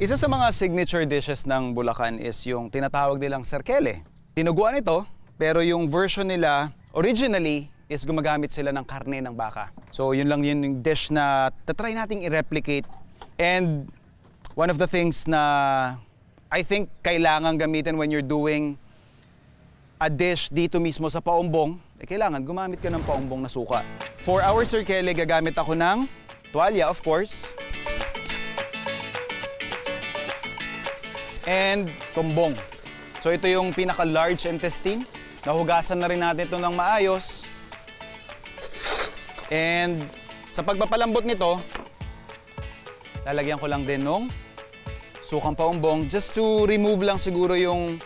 Isa sa mga signature dishes ng Bulacan is yung tinatawag nilang serkele. Tinuguan ito, pero yung version nila originally is gumagamit sila ng karne ng baka. So yun lang yun yung dish na tatry nating i-replicate. And one of the things na I think kailangan gamitin when you're doing a dish dito mismo sa paumbong, kailangan gumamit ka ng paumbong na suka. For our serkele, gagamit ako ng tuwalya, of course. And tumbong. So ito yung pinaka-large intestine. Nahugasan na rin natin ito ng maayos. And sa pagpapalambot nito, lalagyan ko lang din ng sukang paumbong just to remove lang siguro yung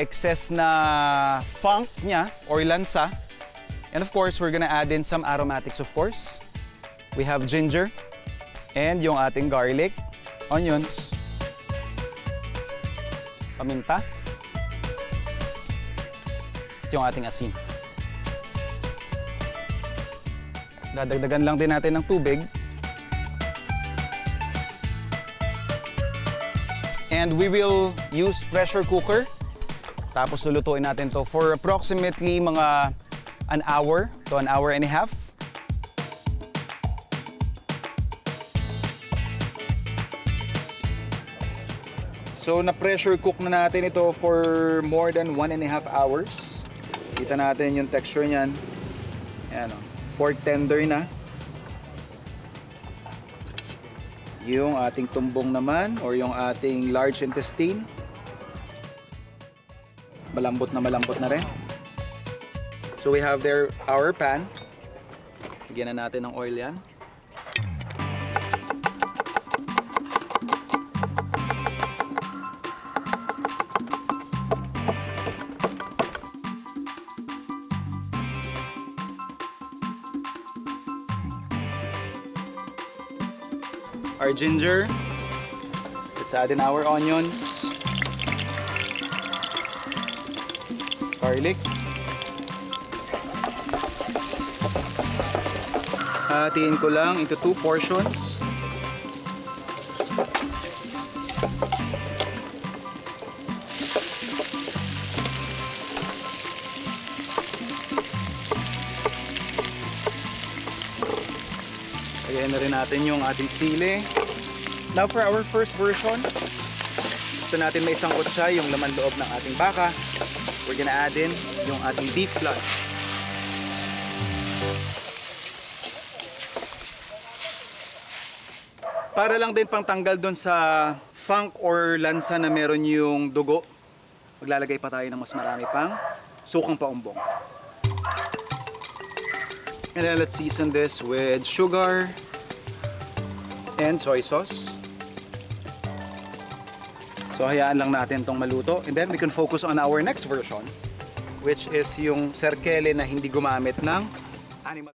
excess na funk niya or lansa. And of course, we're gonna add in some aromatics, of course. We have ginger and yung ating garlic, onions, paminta, at yung ating asin. Dadagdagan lang din natin ng tubig. And we will use pressure cooker. Tapos lulutuin natin to for approximately mga an hour to an hour and a half. So na-pressure cook na natin ito for more than 1.5 hours. Kita natin yung texture niyan. Ayan o. Pork tender na. Yung ating tumbong naman or yung ating large intestine. Malambot na rin. So we have there our pan. Bigyan na natin ng oil yan. Our ginger. Let's add in our onions. Garlic. Hatiin ko lang into 2 portions. Lagyan na rin natin yung ating sili. Now for our first version, gusto natin may sangkot siya yung laman loob ng ating baka. We're gonna add in yung ating beef blood. Para lang din pang tanggal doon sa funk or lansa na meron yung dugo, maglalagay pa tayo ng mas marami pang sukang paumbong. And then let's season this with sugar and soy sauce. So hayaan lang natin itong maluto. And then we can focus on our next version, which is yung serkele na hindi gumamit ng animal.